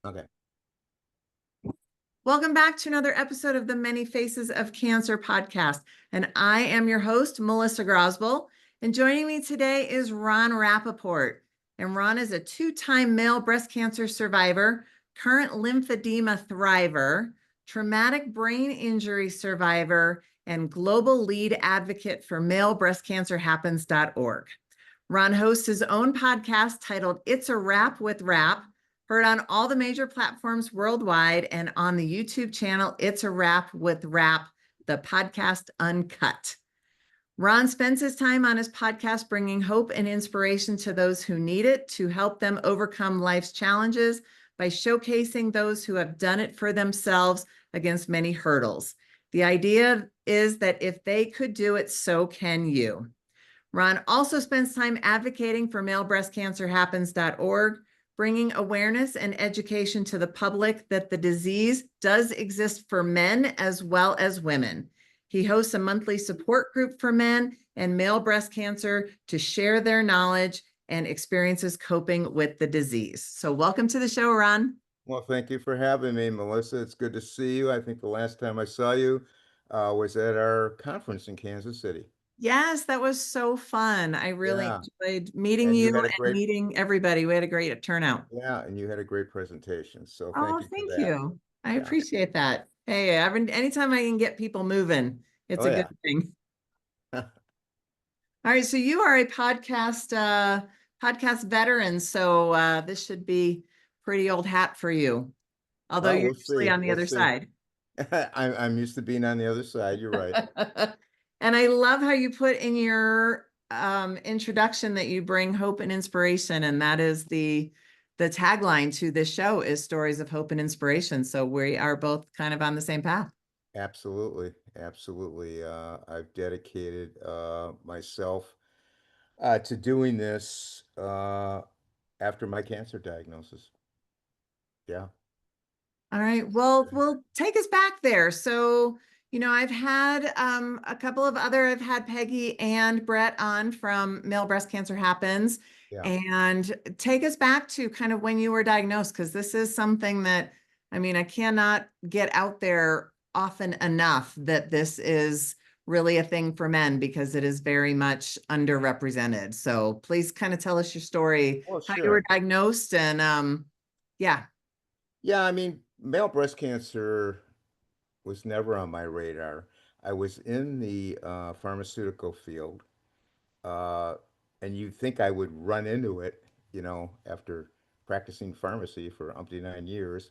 Okay. Welcome back to another episode of the Many Faces of Cancer podcast. And I am your host, Melissa Grosboll. And joining me today is Ron Rappaport. And Ron is a two-time male breast cancer survivor, current lymphedema thriver, traumatic brain injury survivor, and global lead advocate for malebreastcancerhappens.org. Ron hosts his own podcast titled It's a Wrap with Rap, heard on all the major platforms worldwide and on the YouTube channel It's a Wrap with Rap, the podcast uncut. Ron spends his time on his podcast bringing hope and inspiration to those who need it to help them overcome life's challenges by showcasing those who have done it for themselves against many hurdles. The idea is that if they could do it, so can you. Ron also spends time advocating for malebreastcancerhappens.org, bringing awareness and education to the public that the disease does exist for men as well as women. He hosts a monthly support group for men and male breast cancer to share their knowledge and experiences coping with the disease. So welcome to the show, Ron. Well, thank you for having me, Melissa. It's good to see you. I think the last time I saw you was at our conference in Kansas City. Yes, that was so fun. I really Yeah, enjoyed meeting and you you had a and great, meeting everybody. We had a great turnout. yeah, and you had a great presentation. So thank Oh, you for thank that. you. I Yeah. appreciate that. Hey, anytime I can get people moving, it's Oh, a good yeah. thing. All right, so you are a podcast veteran, so this should be pretty old hat for you. Although Well, you're we'll usually see. on the We'll other see. side. I'm used to being on the other side. You're right. And I love how you put in your introduction that you bring hope and inspiration, and that is the tagline to this show is stories of hope and inspiration. So we are both kind of on the same path. Absolutely. Absolutely. I've dedicated myself to doing this after my cancer diagnosis. Yeah. All right. Well, take us back there. So, I've had a couple of I've had Peggy and Brett on from Male Breast Cancer Happens, Yeah. and take us back to kind of when you were diagnosed, because this is something that, I cannot get out there often enough that this is really a thing for men because it is very much underrepresented. So please kind of tell us your story, Oh, how you were sure. diagnosed, and yeah. Yeah, I mean, male breast cancer was never on my radar. I was in the pharmaceutical field, uh, and you'd think I would run into it, after practicing pharmacy for umpty 9 years.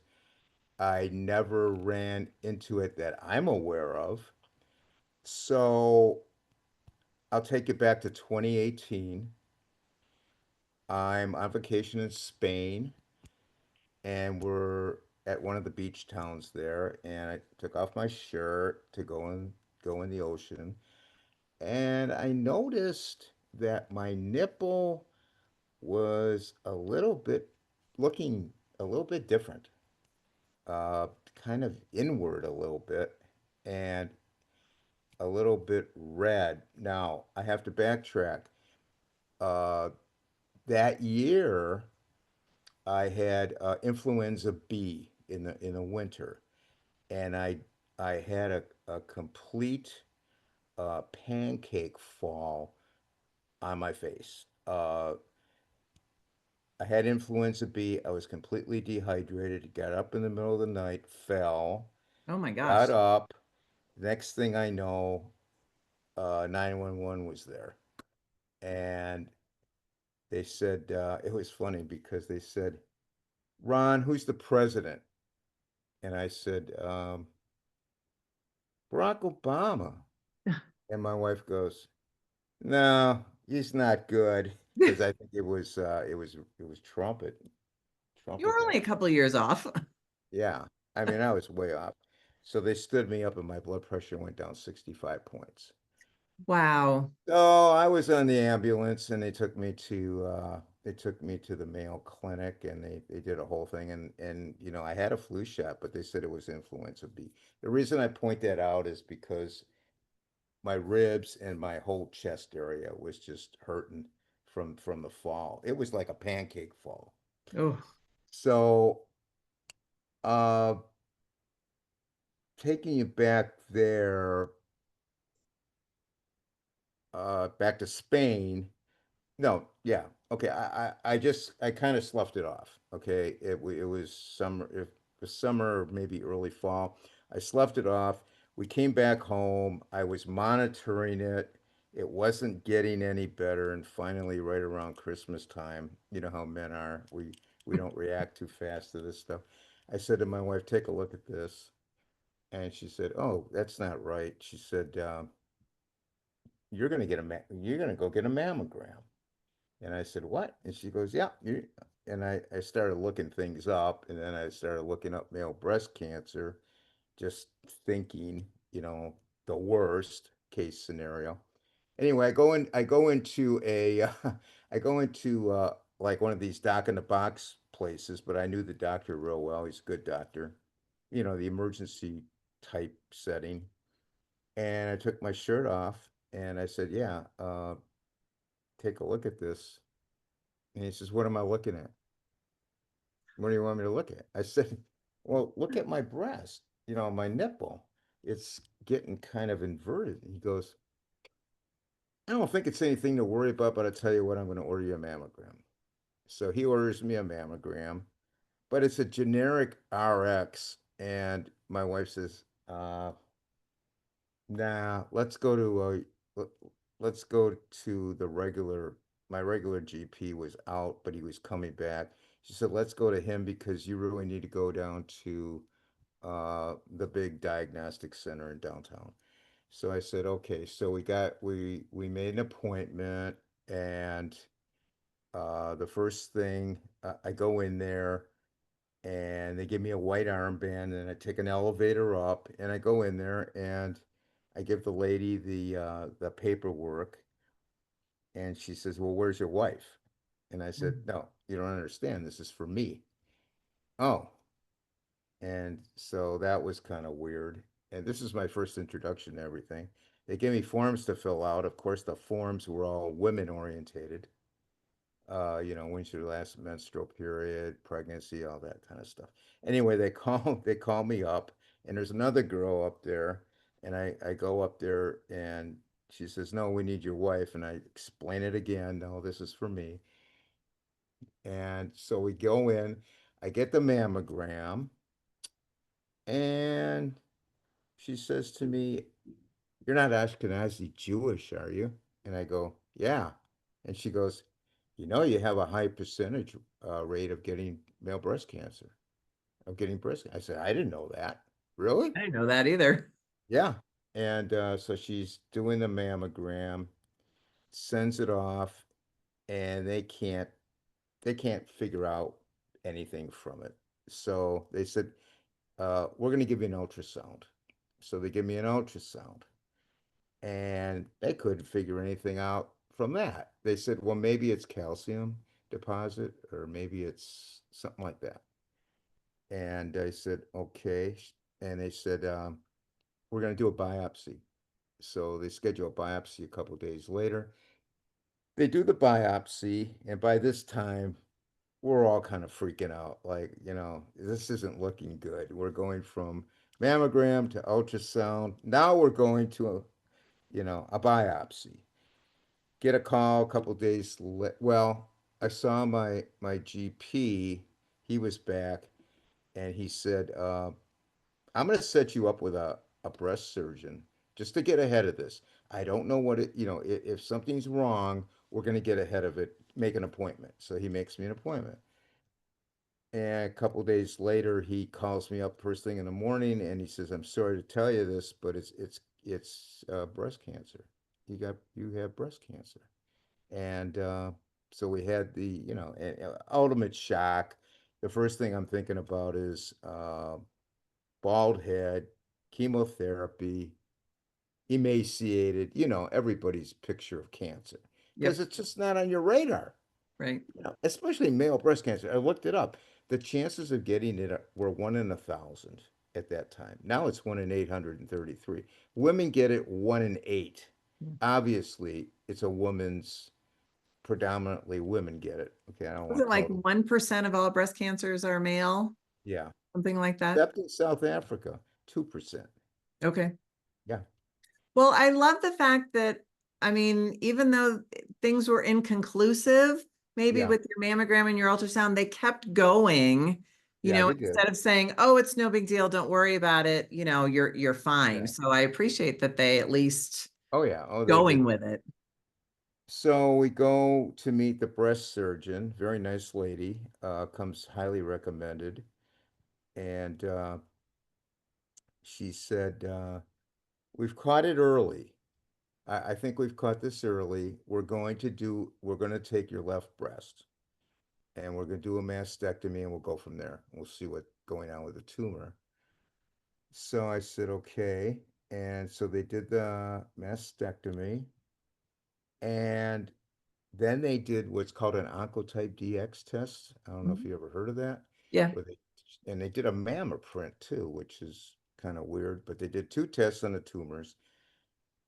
I never ran into it that I'm aware of. So I'll take it back to 2018. I'm on vacation in Spain, and we're at one of the beach towns there, and I took off my shirt to go in the ocean, and I noticed that my nipple was looking a little bit different, kind of inward a little bit, and a little bit red. Now I have to backtrack. Uh, that year, I had influenza B in the winter, and I had a complete pancake fall on my face. I had influenza B. I was completely dehydrated. Got up in the middle of the night, fell, Oh my got gosh. up. Next thing I know, 911 was there, and they said it was funny because they said, "Ron, who's the president?" And I said, "Barack Obama." And my wife goes, "No, he's not good," because I think it was Trump You Trump were at that. only a couple of years off. Yeah, I mean I was way off. So they stood me up, and my blood pressure went down 65 points. Wow. So I was on the ambulance, and they took me to the Mayo Clinic, and they did a whole thing, and I had a flu shot, but they said it was influenza B. The reason I point that out is because my ribs and my whole chest area was just hurting from the fall. It was like a pancake fall. Oh, So uh, taking you back there, back to Spain. No, yeah. Okay, I kind of sloughed it off. Okay, it was summer, it was summer, maybe early fall. I sloughed it off. We came back home. I was monitoring it. It wasn't getting any better, and finally, right around Christmas time, you know how men are. We don't react too fast to this stuff. I said to my wife, "Take a look at this," and she said, "Oh, that's not right." She said, you're gonna go get a mammogram." And I said, "What?" And she goes, "Yeah." And I started looking things up, and then I started looking up male breast cancer, just thinking, the worst case scenario. Anyway, I go into I go into like one of these doc in the box places, but I knew the doctor real well. He's a good doctor, the emergency type setting. And I took my shirt off and I said, "Yeah, take a look at this." And he says, "What am I looking at? What do you want me to look at?" I said, "Well, look at my breast, my nipple. It's getting kind of inverted." And he goes, "I don't think it's anything to worry about, but I'll tell you what, I'm going to order you a mammogram." So he orders me a mammogram, but it's a generic RX. And my wife says, "Nah, let- let's go to the regular." My regular GP was out, but he was coming back. She said, "Let's go to him because you really need to go down to the big diagnostic center in downtown." So I said, "Okay." So we made an appointment, and the first thing, I go in there and they give me a white armband, and I take an elevator up and I go in there and I give the lady the paperwork, and she says, "Well, where's your wife?" And I said, "No, you don't understand. This is for me." "Oh." And so that was kind of weird. And this is my first introduction to everything. They gave me forms to fill out. Of course, the forms were all women orientated. When's your last menstrual period, pregnancy, all that kind of stuff. Anyway, they call me up, and there's another girl up there, and I go up there, and she says, "No, we need your wife," and I explain it again. "No, this is for me." And so we go in, I get the mammogram, and she says to me, "You're not Ashkenazi Jewish, are you?" And I go, "Yeah." And she goes, You have a high percentage rate of getting male breast cancer, of getting breast cancer." I said, "I didn't know that." "Really?" I didn't know that either. "Yeah." And so she's doing the mammogram, sends it off, and they can't figure out anything from it. So they said, "We're going to give you an ultrasound." So they give me an ultrasound, and they couldn't figure anything out from that. They said, "Well, maybe it's calcium deposit, or maybe it's something like that." And I said, "Okay." And they said, "We're going to do a biopsy." So they schedule a biopsy a couple of days later. They do the biopsy, and by this time, we're all kind of freaking out. Like, this isn't looking good. We're going from mammogram to ultrasound. Now we're going to a biopsy. Get a call a couple days. Well, I saw my GP. He was back, and he said, "I'm going to set you up with a breast surgeon just to get ahead of this. I don't know what if something's wrong, we're going to get ahead of it. Make an appointment." So he makes me an appointment. And a couple days later, he calls me up first thing in the morning, and he says, "I'm sorry to tell you this, but it's breast cancer. You have breast cancer." And so we had the ultimate shock. The first thing I'm thinking about is bald head, chemotherapy, emaciated. Everybody's picture of cancer, because Yep. it's just not on your radar. Right. Especially male breast cancer. I looked it up. The chances of getting it were 1 in 1,000 at that time. Now it's 1 in 833. Women get it 1 in 8. Obviously, it's a woman's, predominantly women get it. Okay, I don't Was want it to call like them. 1% of all breast cancers are male? Yeah. something like that. Except in South Africa, 2%. Okay. Yeah. Well, I love the fact that, I mean, even though things were inconclusive, maybe Yeah. with your mammogram and your ultrasound, they kept going, Yeah, they did. instead of saying, oh, it's no big deal, don't worry about it, you're fine. Yeah. So I appreciate that they at least Oh, yeah. Oh, they going did. with it. So we go to meet the breast surgeon, very nice lady, comes highly recommended. And she said, we've caught it early. I think we've caught this early. We're going to take your left breast and we're going to do a mastectomy and we'll go from there. We'll see what's going on with the tumor. So I said, okay. And so they did the mastectomy and then they did what's called an Oncotype DX test. I don't know if Mhm. you ever heard of that, Yeah, where they did a mammoth print too, which is kind of weird, but they did two tests on the tumors.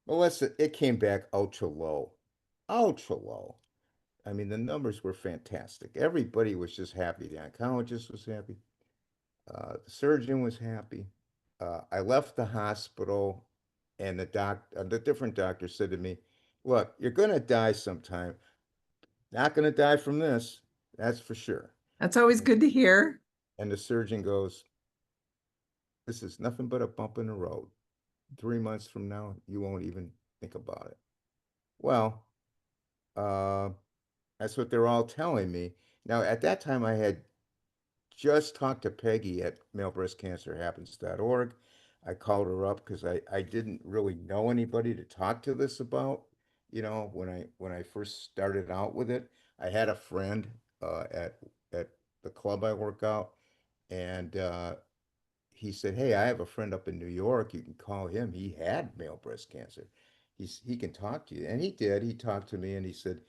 Well, it came back ultra low, ultra low. I mean, the numbers were fantastic. Everybody was just happy. The oncologist was happy. The surgeon was happy. I left the hospital, and the different doctor said to me, "Look, you're going to die sometime. Not going to die from this, that's for sure." that's always And, good to hear. and the surgeon goes, "This is nothing but a bump in the road. 3 months from now, you won't even think about it." Well, uh, that's what they're all telling me. Now, at that time, I had just talked to Peggy at malebreastcancerhappens.org. I called her up because I didn't really know anybody to talk to this about. When I first started out with it, I had a friend at the club I work out, and he said, "Hey, I have a friend up in New York. You can call him. He had male breast cancer. He can talk to you." And he did. He talked to me and he said,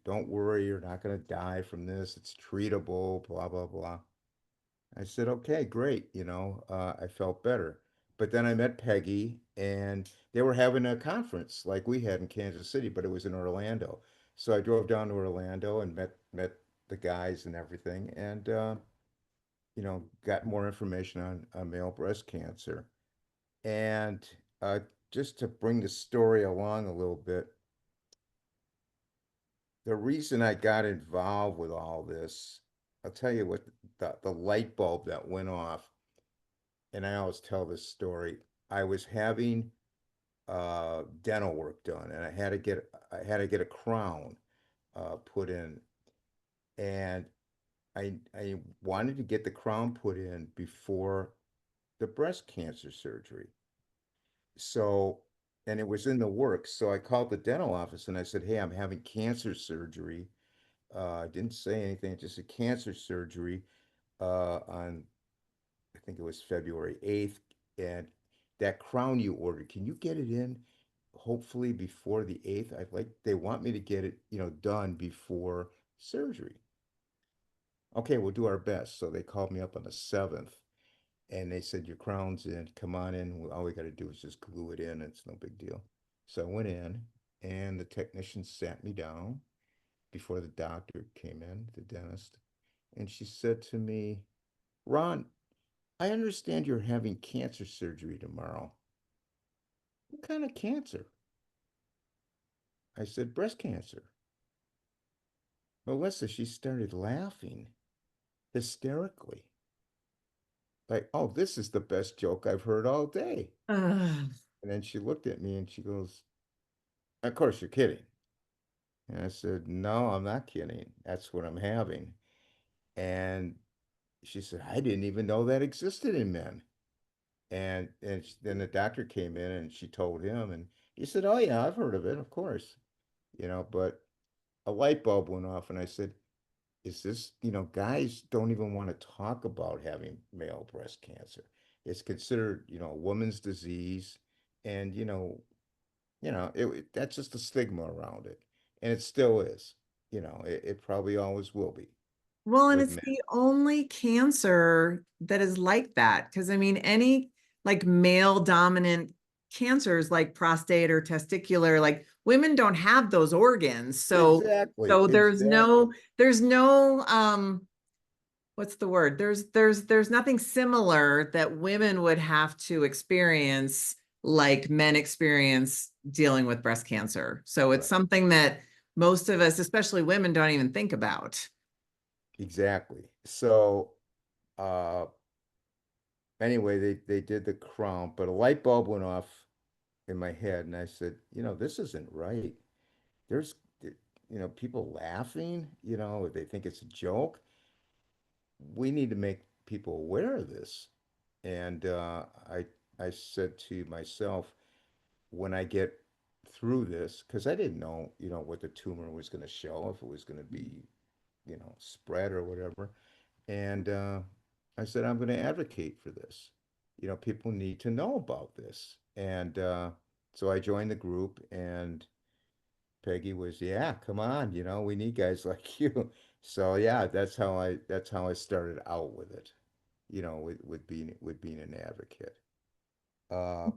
don't worry, you're not going to die from this. It's treatable, blah, blah, blah. I said, okay, great. I felt better. But then I met Peggy and they were having a conference like we had in Kansas City, but it was in Orlando. So I drove down to Orlando and met the guys and everything. And got more information on male breast cancer. And just to bring the story along a little bit, the reason I got involved with all this, I'll tell you what the light bulb that went off, and I always tell this story. I was having dental work done, and I had to get a crown put in, and I wanted to get the crown put in before the breast cancer surgery. So, and it was in the works. So I called the dental office and I said, "Hey, I'm having cancer surgery." I didn't say anything, just a cancer surgery on, I think it was February 8th. And that crown you ordered, can you get it in hopefully before the 8th? They want me to get it, done before surgery. Okay, we'll do our best. So they called me up on the 7th and they said, "Your crown's in, come on in. All we got to do is just glue it in. It's no big deal." So I went in and the technician sat me down before the doctor came in, the dentist, and she said to me, "Ron, I understand you're having cancer surgery tomorrow. What kind of cancer?" I said, "Breast cancer." Melissa, she started laughing hysterically. Like, "Oh, this is the best joke I've heard all day." Ugh. And then she looked at me and she goes, "Of course you're kidding." And I said, "No, I'm not kidding. That's what I'm having." And she said, "I didn't even know that existed in men." And then the doctor came in and she told him, and he said, "Oh yeah, I've heard of it, of course." But a light bulb went off, and I said, "Is this, guys don't even want to talk about having male breast cancer. It's considered, a woman's disease, and that's just a stigma around it, and it still is. It probably always will be Well, and with it's men." the only cancer that is like that. Because I mean, any like male dominant cancers like prostate or testicular, like women don't have those organs. So Exactly, so exactly. there's no what's the word? There's nothing similar that women would have to experience like men experience dealing with breast cancer. So it's Right. something that most of us, especially women, don't even think about. Exactly. So, uh, anyway, they did the crown, but a light bulb went off in my head, and I said, this isn't right. There's, people laughing, they think it's a joke. We need to make people aware of this. And I said to myself, when I get through this, because I didn't know, what the tumor was going to show, if it was going to be, spread or whatever. And I said, I'm going to advocate for this. People need to know about this. And so I joined the group, and Peggy was, yeah, come on, we need guys like you. So yeah, that's how I started out with it, with being an advocate. Uh,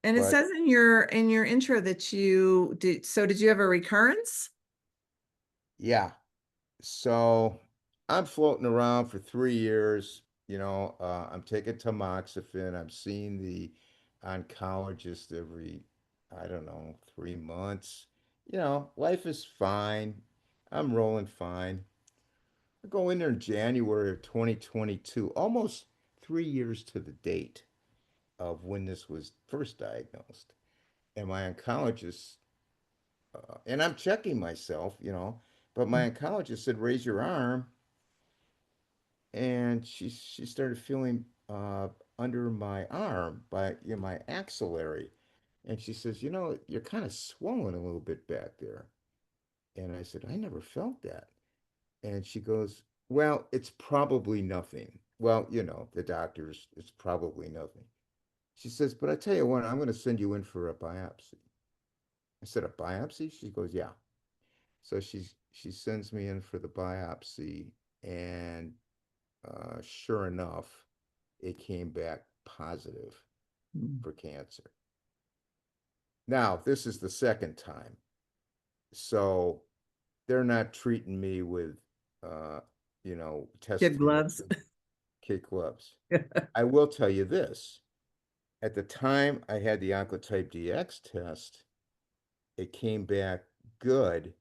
And it but says in your intro that you did. So did you have a recurrence? yeah, so I'm floating around for 3 years. I'm taking tamoxifen. I'm seeing the oncologist every, I don't know, 3 months. Life is fine. I'm rolling fine. I go in there in January of 2022, almost 3 years to the date of when this was first diagnosed. And my oncologist, and I'm checking myself, but my oncologist said, raise your arm. And she started feeling under my arm by my axillary, and she says, you're kind of swollen a little bit back there. And I said, I never felt that. And she goes, well, it's probably nothing. Well, the doctors, it's probably nothing. She says, but I tell you what, I'm going to send you in for a biopsy. I said, a biopsy? She goes, yeah. So she sends me in for the biopsy, and sure enough, it came back positive Mm. for cancer. Now, this is the second time. So they're not treating me with, Kid testing it gloves. with kid gloves. I will tell you this. At the time I had the Oncotype DX test, it came back good,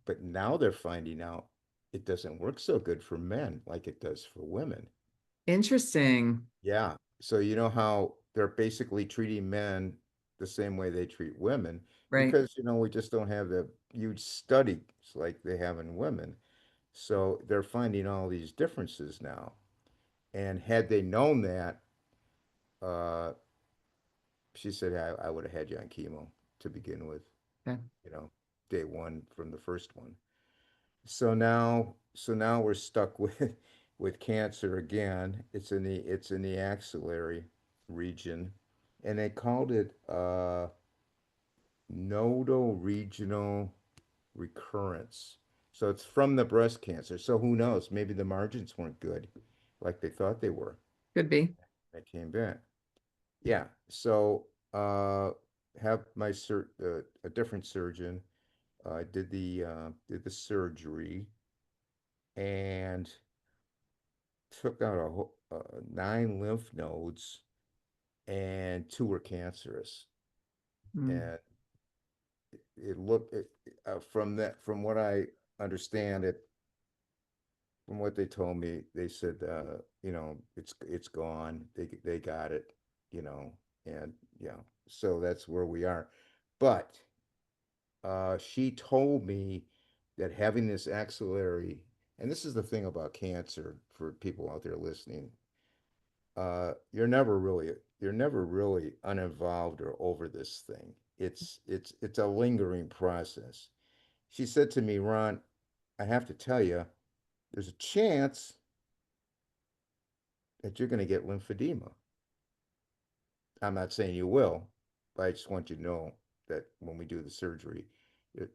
but now they're finding out it doesn't work so good for men like it does for women. Interesting. Yeah. So you know how they're basically treating men the same way they treat women Right. because, we just don't have the huge studies like they have in women. So they're finding all these differences now. And had they known that, uh, she said, I would have had you on chemo to begin with, Okay. you know, day one from the first one. So now we're stuck with cancer again. It's in the axillary region, and they called it nodal regional recurrence. So it's from the breast cancer. So who knows? Maybe the margins weren't good, like they thought they were. Could be. They came back. Yeah. So have a different surgeon did the surgery, and took out 9 lymph nodes, and 2 were cancerous. Mm. And it looked from what I understand it, from what they told me, they said, it's gone. They got it, you know, and yeah, so that's where we are. But she told me that having this axillary, and this is the thing about cancer for people out there listening, you're never really uninvolved or over this thing. It's a lingering process. She said to me, Ron, I have to tell you, there's a chance that you're going to get lymphedema. I'm not saying you will, but I just want you to know that when we do the surgery, it,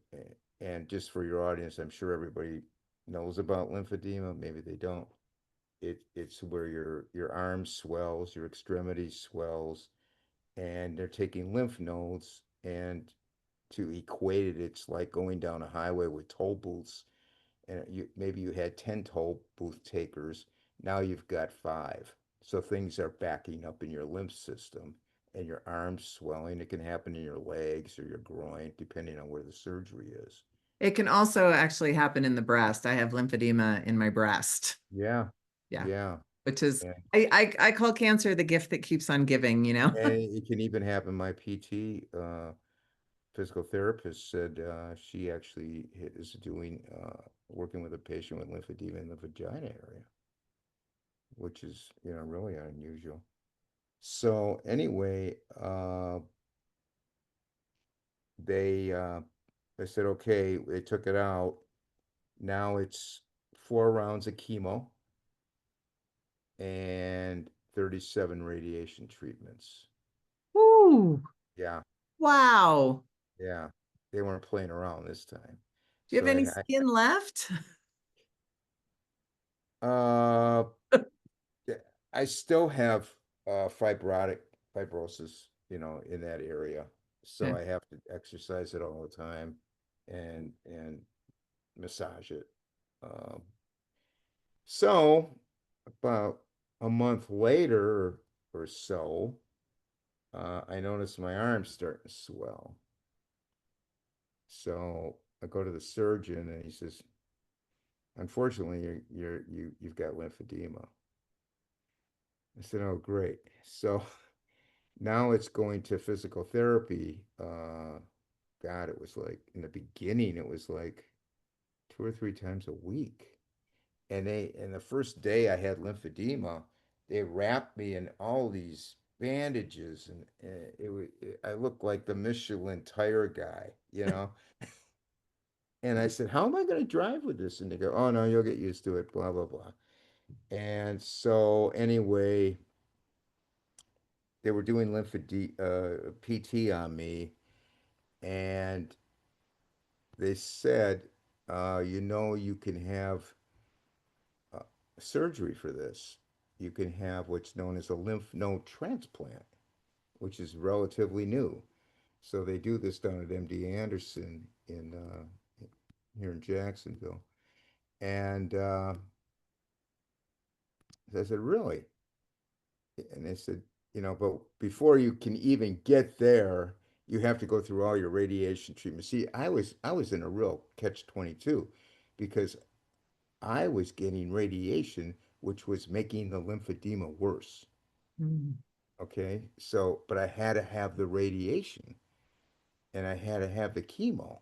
and just for your audience, I'm sure everybody knows about lymphedema. Maybe they don't. It's where your arm swells, your extremity swells, and they're taking lymph nodes, and to equate it, it's like going down a highway with toll booths, and maybe you had 10 toll booth takers, Now you've got five. So things are backing up in your lymph system and your arms swelling. It can happen in your legs or your groin, depending on where the surgery is. It can also actually happen in the breast. I have lymphedema in my breast. Yeah, Yeah. yeah. Which is And, I call cancer the gift that keeps on giving, you know? and it can even happen. My PT, physical therapist, said she actually is doing working with a patient with lymphedema in the vagina area, which is, really unusual. So anyway, they uh, they said, okay, they took it out. Now it's 4 rounds of chemo and 37 radiation treatments. Ooh, Yeah, wow. yeah. They weren't playing around this time. Do you have So any skin left? uh, I still have fibrosis, in that area. So Okay. I have to exercise it all the time and massage it. Um, so about a month later or so, I noticed my arm's starting to swell. So I go to the surgeon and he says, "Unfortunately, you've got lymphedema." I said, "Oh, great." So now it's going to physical therapy. God, it was like in the beginning, it was like 2 or 3 times a week. And the first day I had lymphedema, they wrapped me in all these bandages, and I looked like the Michelin tire guy. And I said, "How am I going to drive with this?" And they go, "Oh no, you'll get used to it." Blah blah blah. And so anyway, they were doing PT on me, and they said, you can have uh, surgery for this. You can have what's known as a lymph node transplant, which is relatively new. So they do this down at MD Anderson in here in Jacksonville. And I said, "Really?" And they said, "But before you can even get there, you have to go through all your radiation treatment." See, I was in a real catch-22 because I was getting radiation, which was making the lymphedema worse. Mm. Okay. So, but I had to have the radiation and I had to have the chemo.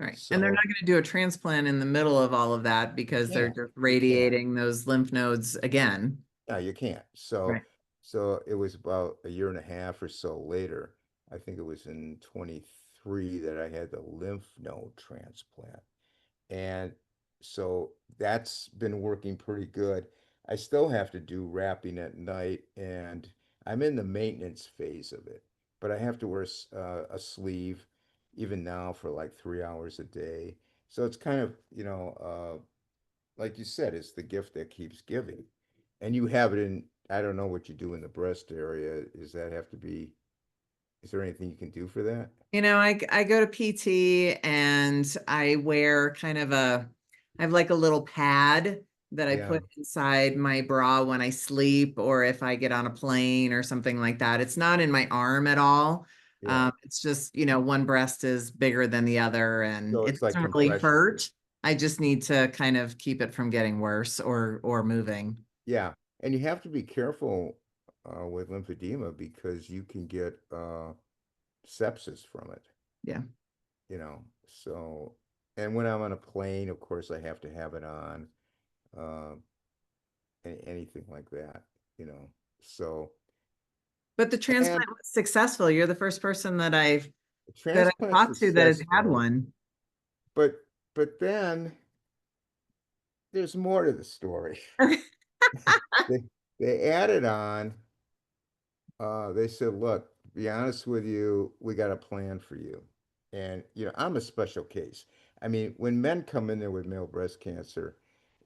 Right. And they're So not going to do a transplant in the middle of all of that because they're can't, just you can't. radiating those lymph nodes again. No, you can't. So, Right. so it was about a year and a half or so later. I think it was in 23 that I had the lymph node transplant. And so that's been working pretty good. I still have to do wrapping at night, and I'm in the maintenance phase of it. But I have to wear a sleeve even now for like 3 hours a day. So it's kind of, like you said, it's the gift that keeps giving. And you have it in, I don't know what you do in the breast area. Is there anything you can do for that? I go to PT and I wear I have like a little pad that I Yeah, put inside my bra when I sleep or if I get on a plane or something like that. It's not in my arm at all. yeah. It's just, one breast is bigger than the other and So it it's like doesn't really compression. hurt. I just need to kind of keep it from getting worse or moving. Yeah, and you have to be careful with lymphedema because you can get sepsis from it, Yeah. you know. So, and when I'm on a plane, of course, I have to have it on, uh, anything like that, you know. So, But the and transplant was successful. You're the first person the that I've transplant's talked to that has had successful, one. but then there's more to the story. They they added on. They said, "Look, to be honest with you, we got a plan for you." And, I'm a special case. I mean, when men come in there with male breast cancer,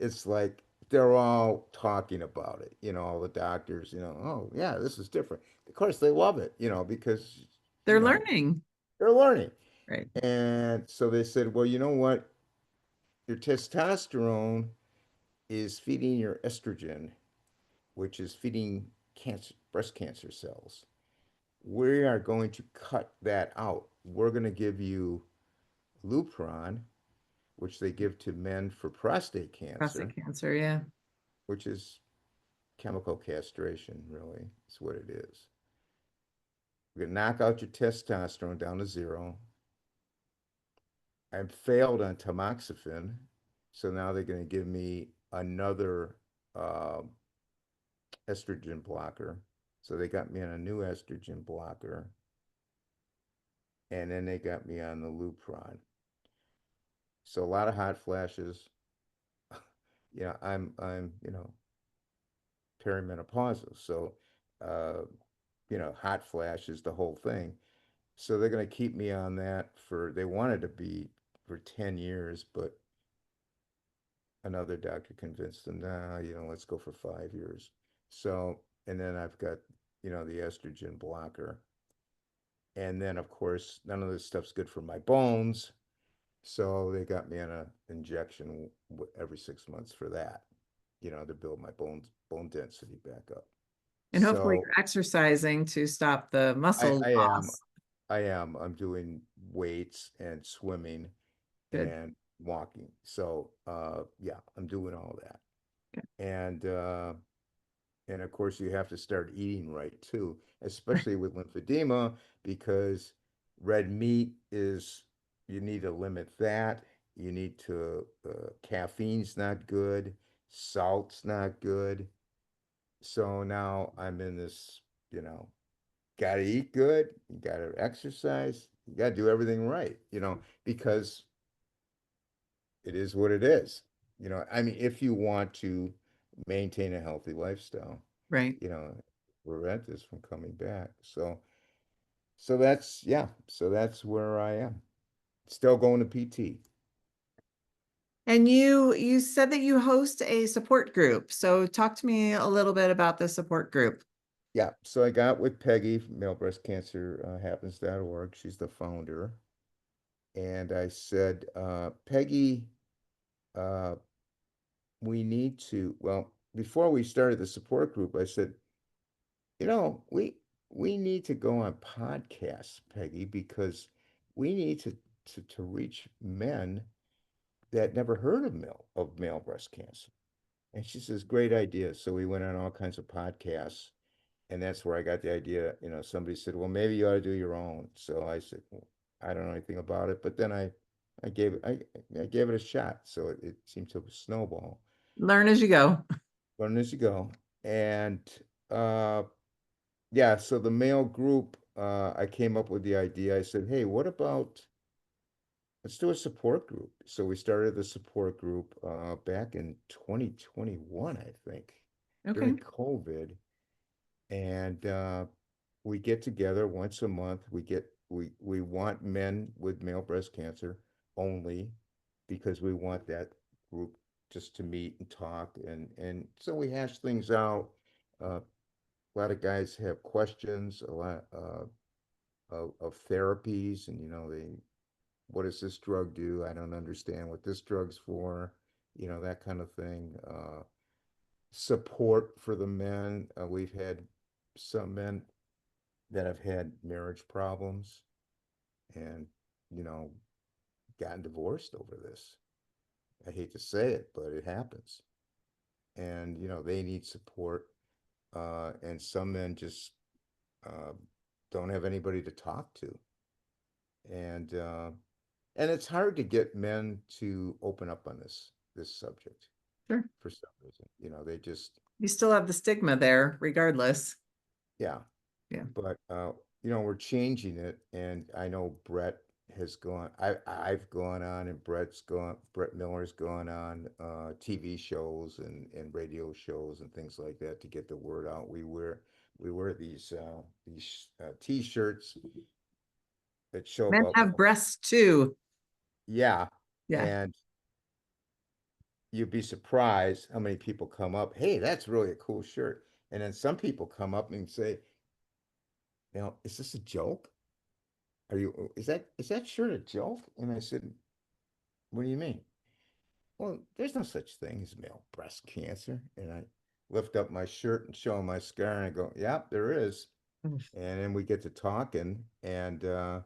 it's like they're all talking about it. All the doctors, "Oh, yeah, this is different." Of course, they love it, because, They're learning. they're learning. Right. And so they said, "Well, you know what? Your testosterone is feeding your estrogen. which is feeding breast cancer cells. We are going to cut that out. We're going to give you Lupron, which they give to men for prostate Prostate cancer, cancer, yeah. which is chemical castration, really, is what it is. We're going to knock out your testosterone down to zero. I failed on tamoxifen, so now they're going to give me another uh, estrogen blocker. So they got me on a new estrogen blocker, and then they got me on the Lupron. So a lot of hot flashes. I'm perimenopausal, so uh, hot flashes, the whole thing. So they're going to keep me on that for. They wanted to be for 10 years, but another doctor convinced them, nah, let's go for 5 years. So, and then I've got, the estrogen blocker. And then, of course, none of this stuff's good for my bones. So they got me on an injection every 6 months for that, to build my bone density back up. And hopefully So you're exercising to stop the I, muscle I am, loss. I'm doing weights and swimming Good. and walking. So, yeah, I'm doing all that. Good. And of course, you have to start eating right too, especially with lymphedema, because red meat is, you need to limit that. You need to, caffeine's not good, salt's not good. So now I'm in this, you know, gotta eat good, you gotta exercise, you gotta do everything right, because it is what it is. I mean, if you want to maintain a healthy lifestyle, Right. you know, prevent this from coming back. So that's, yeah, so that's where I am. Still going to PT. And you said that you host a support group. So talk to me a little bit about the support group. Yeah, so I got with Peggy, male breast cancer happens.org. She's the founder. And I said, Peggy, uh, we need to, well, before we started the support group, I said, you know, we need to go on podcasts, Peggy, because we need to reach men that never heard of male breast cancer. And she says, great idea. So we went on all kinds of podcasts, and that's where I got the idea. Somebody said, well, maybe you ought to do your own. So I said, well, I don't know anything about it, but then I gave it I gave it a shot. So it seemed to snowball. Learn as you go. Learn as you go. And uh yeah, so the male group, I came up with the idea. I said, hey, what about let's do a support group. So we started the support group back in 2021, I think, Okay. during COVID. And we get together once a month. We want men with male breast cancer only because we want that group just to meet and talk, and so we hash things out. A lot of guys have questions, a lot of therapies, and what does this drug do? I don't understand what this drug's for, that kind of thing. Support for the men. We've had some men that have had marriage problems and, you know, gotten divorced over this. I hate to say it, but it happens. And, they need support. And some men just uh, don't have anybody to talk to. And and it's hard to get men to open up on this subject Sure. for some reason. They just, You still have the stigma there, regardless. yeah. Yeah. But we're changing it, and I know Brett has gone. I've gone on, and Brett Miller's gone on TV shows and radio shows and things like that to get the word out. We wear these T-shirts that show Men about have breasts too. yeah, Yeah. and you'd be surprised how many people come up. Hey, that's really a cool shirt. And then some people come up and say, is this a joke? Is that shirt a joke? And I said, what do you mean? Well, there's no such thing as male breast cancer. lift up my shirt and show them my scar, and I go, "Yep, there is." Mm. And then we get to talking, and they're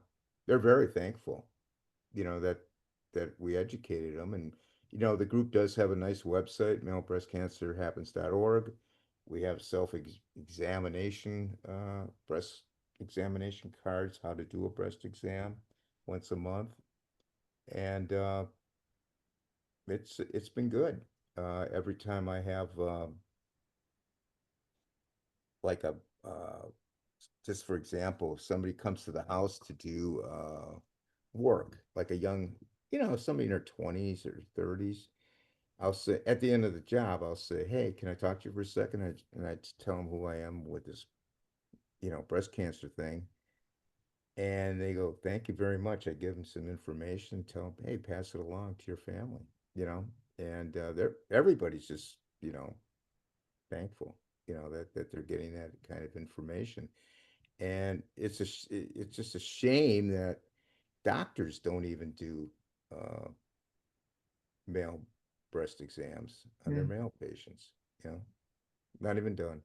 very thankful, that we educated them. And the group does have a nice website, malebreastcancerhappens.org. We have self-examination, breast examination cards, how to do a breast exam once a month, and it's been good. Every time I have like a just for example, if somebody comes to the house to do work, like a young, somebody in their 20s or 30s, I'll say at the end of the job, I'll say, "Hey, can I talk to you for a second?" And I tell them who I am with this, breast cancer thing. And they go, "Thank you very much." I give them some information, tell them, "Hey, pass it along to your family," you know, and everybody's just, thankful, that they're getting that kind of information. And it's just a shame that doctors don't even do uh, male breast exams on their Yeah. male patients, you know, not even done.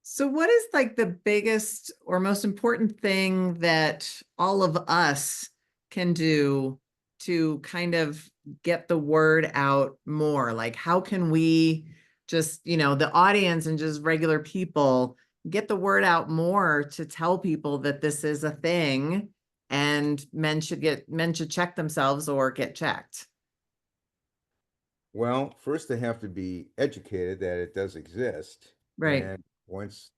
So, what is like the biggest or most important thing that all of us can do to kind of get the word out more? Like, how can we just, the audience and just regular people get the word out more to tell people that this is a thing and men should check themselves or get checked? Well, first they have to be educated that it does exist, Right. and once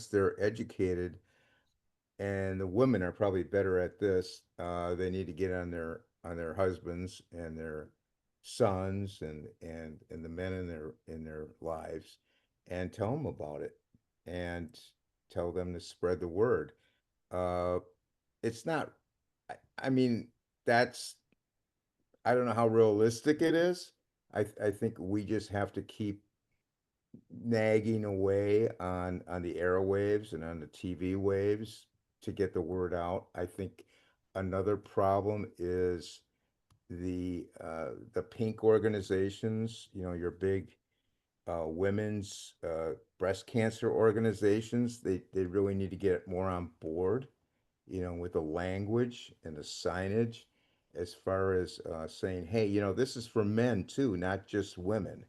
they're educated, and the women are probably better at this, they need to get on their husbands and their sons and the men in their lives, and tell them about it, and tell them to spread the word. Uh, it's not. I mean, that's I don't know how realistic it is. I think we just have to keep nagging away on the airwaves and on the TV waves to get the word out. I think another problem is the pink organizations, your big women's breast cancer organizations. They really need to get more on board, with the language and the signage as far as saying, hey, this is for men too, not just women,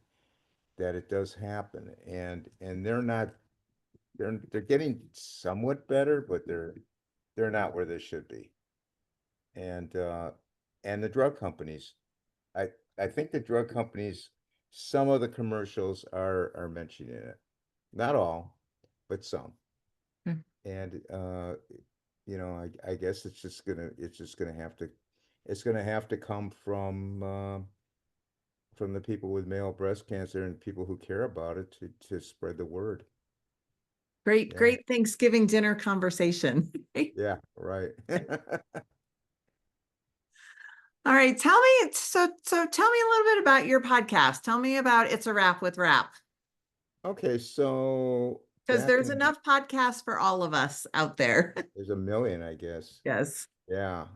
that it does happen. And they're getting somewhat better, but they're not where they should be. And the drug companies, I I think the drug companies, some of the commercials are mentioning it. Not all, but some. And I guess it's just gonna have to come from the people with male breast cancer and people who care about it to spread the word. Great, Yeah. great Thanksgiving dinner conversation. Yeah, right. All right, tell me so tell me a little bit about your podcast. Tell me about It's a Wrap with Rap, Okay, so because back there's in enough podcasts for all of us out there. there's a million, I guess. Yes. Yeah.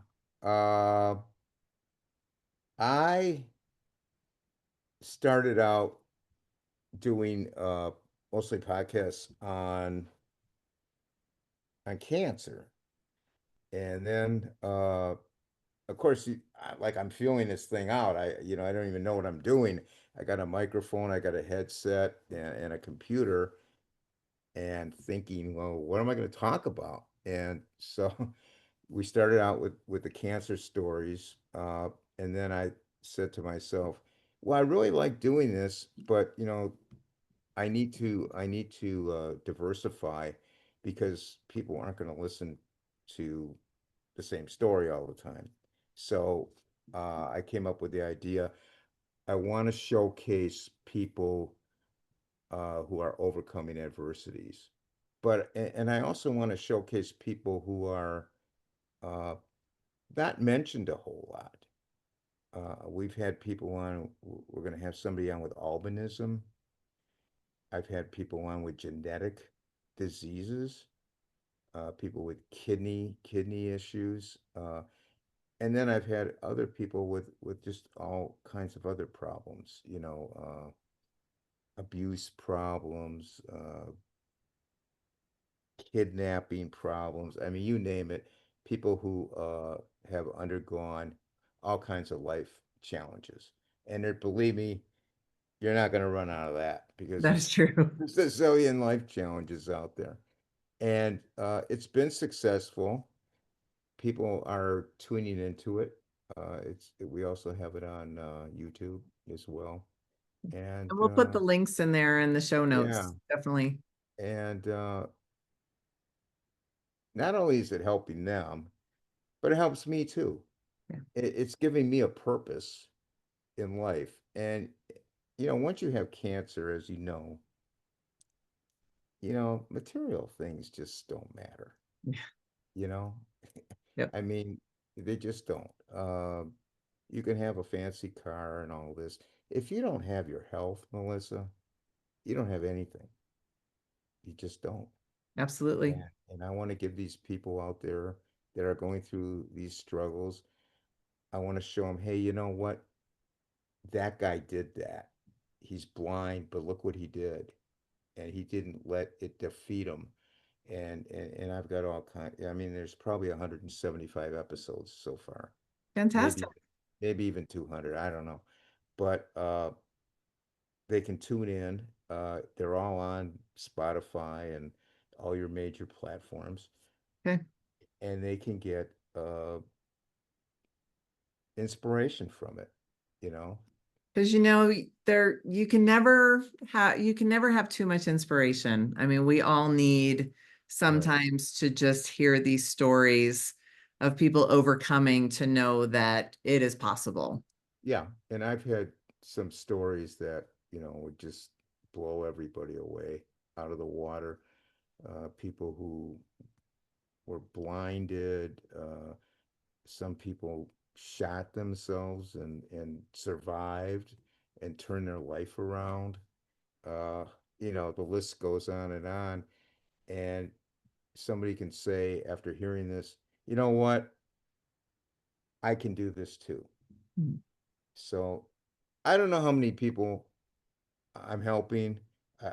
Uh, I started out doing mostly podcasts on cancer, and then of course, like I'm feeling this thing out. I don't even know what I'm doing. I got a microphone, I got a headset, and a computer, and thinking, well, what am I going to talk about? And so we started out with the cancer stories, and then I said to myself, well, I really like doing this, but I need to diversify, because people aren't going to listen to the same story all the time. So I came up with the idea. I want to showcase people who are overcoming adversities, and I also want to showcase people who are uh, not mentioned a whole lot. We've had people on. We're going to have somebody on with albinism. I've had people on with genetic diseases, people with kidney issues, and then I've had other people with just all kinds of other problems. abuse problems, kidnapping problems. I mean, you name it. People who have undergone all kinds of life challenges, and believe me, you're not going to run out of that because That is true. there's a zillion life challenges out there, and it's been successful. People are tuning into it. We also have it on YouTube as well, and And we'll put the links in there in the show yeah, notes. Definitely. and not only is it helping them, but it helps me too. Yeah. It's giving me a purpose in life, and once you have cancer, as material things just don't matter. Yeah. You know, Yep. I mean, they just don't. You can have a fancy car and all this. If you don't have your health, Melissa, you don't have anything. You just don't. Absolutely. And I want to give these people out there that are going through these struggles, I want to show them, hey, you know what? That guy did that. He's blind, but look what he did. And he didn't let it defeat him. And I've got all kind. I mean, there's probably 175 episodes so far. Fantastic. Maybe even 200. I don't know. But they can tune in. They're all on Spotify and all your major platforms, Okay. and they can get inspiration from it. You know, Because there you can never have too much inspiration. I mean, we all need right? sometimes to just hear these stories of people overcoming to know that it is possible. Yeah, and I've had some stories that would just blow everybody away out of the water. People who were blinded. Some people shot themselves and survived and turned their life around. Uh, the list goes on and on. And somebody can say after hearing this, you know what? I can do this too. Mm. So I don't know how many people I'm helping.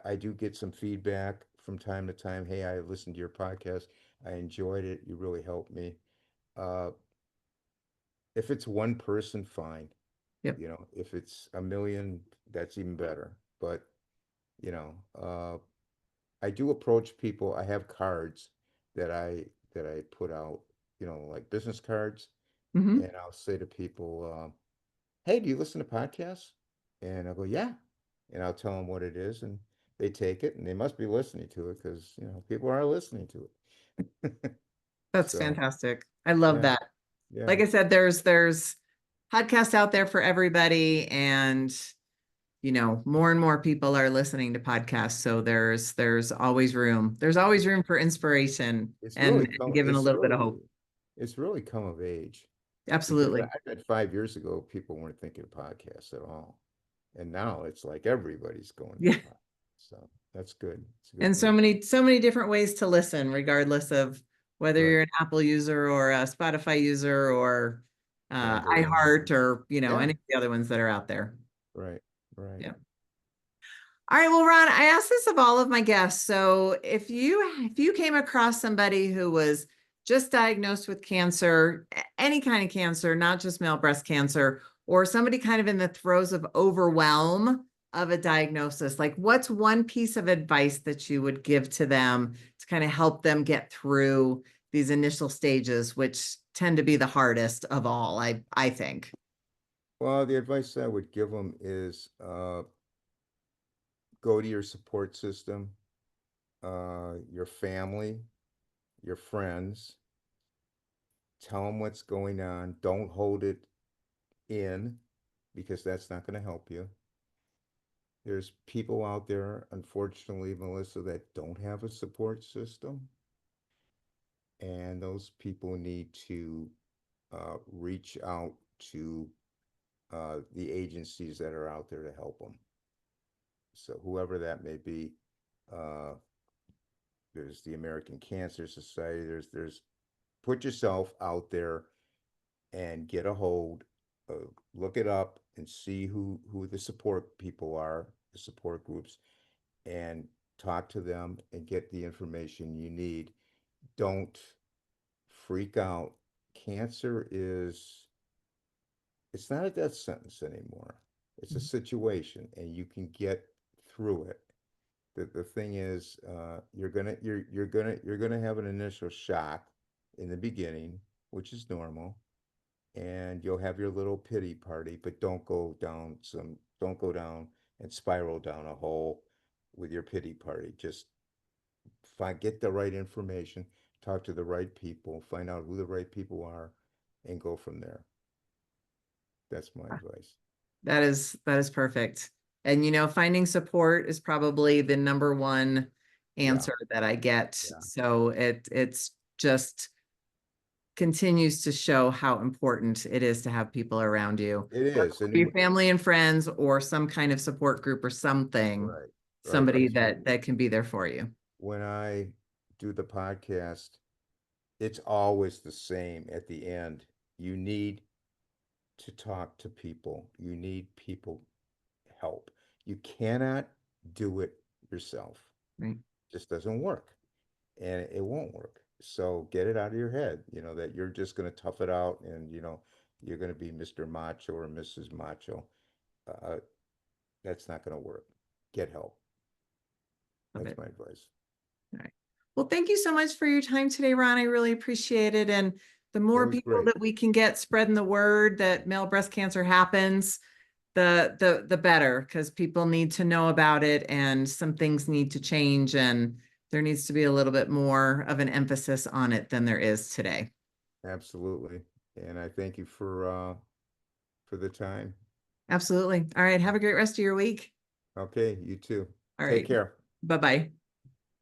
I do get some feedback from time to time. Hey, I listened to your podcast. I enjoyed it. You really helped me. Uh, if it's one person, fine. Yep. If it's a million, that's even better. But, you know, uh, I do approach people. I have cards that I put out, like business cards, Hmm. and I'll say to people, "Hey, do you listen to podcasts?" And I'll go, "Yeah," and I'll tell them what it is, and they take it, and they must be listening to it because people are listening to it. That's So fantastic. I love yeah, that. yeah. Like I said, there's podcasts out there for everybody, and more and more people are listening to podcasts. So there's always room. There's always room for inspiration It's really and come. giving a little bit of hope. It's really come of age because Absolutely. I bet 5 years ago people weren't thinking of podcasts at all, and now it's like everybody's going to Yeah. podcasts. So that's good. It's good And news. so many different ways to listen, regardless of whether Right. you're an Apple user or a Spotify user or Pandora. iHeart or Yeah. any of the other ones that are out there. Right. Right. Yeah. All right, well, Ron, I asked this of all of my guests. So if you came across somebody who was just diagnosed with cancer, any kind of cancer, not just male breast cancer, or somebody kind of in the throes of overwhelm of a diagnosis, like what's one piece of advice that you would give to them to kind of help them get through these initial stages, which tend to be the hardest of all, I think. Well, the advice I would give them is go to your support system, your family, your friends. Tell them what's going on. Don't hold it in because that's not going to help you. There's people out there, unfortunately, Melissa, that don't have a support system, and those people need to reach out to the agencies that are out there to help them. So whoever that may be, uh, there's the American Cancer Society. There's put yourself out there and get a hold, look it up and see who the support people are. the support groups, and talk to them and get the information you need. Don't freak out. Cancer is, it's not a death sentence anymore. It's a situation, and you can get through it. The thing is, you're gonna have an initial shock in the beginning, which is normal, and you'll have your little pity party, but don't go down and spiral down a hole with your pity party. Just get the right information, talk to the right people, find out who the right people are, and go from there. That's my advice. That is perfect. And finding support is probably the number one Yeah, answer that I get. yeah. So it's just continues to show how important it is to have people around you, It is, be and family and friends or some kind of support group or something, right, right, somebody because that can be there for you. when I do the podcast, it's always the same at the end. You need to talk to people. You need people help. You cannot do it yourself. Right. It just doesn't work, and it won't work. So get it out of your head, that you're just going to tough it out, and you're going to be Mr. Macho or Mrs. Macho. Uh, that's not going to work. Get help. Love That's it. my advice. All right. Well, thank you so much for your time today, Ron. I really appreciate it. And the It more was people great. that we can get spreading the word that male breast cancer happens, the better, because people need to know about it and some things need to change, and there needs to be a little bit more of an emphasis on it than there is today. Absolutely. And I thank you for the time. Absolutely. All right. Have a great rest of your week. Okay, you too. All Take right. care. Bye-bye.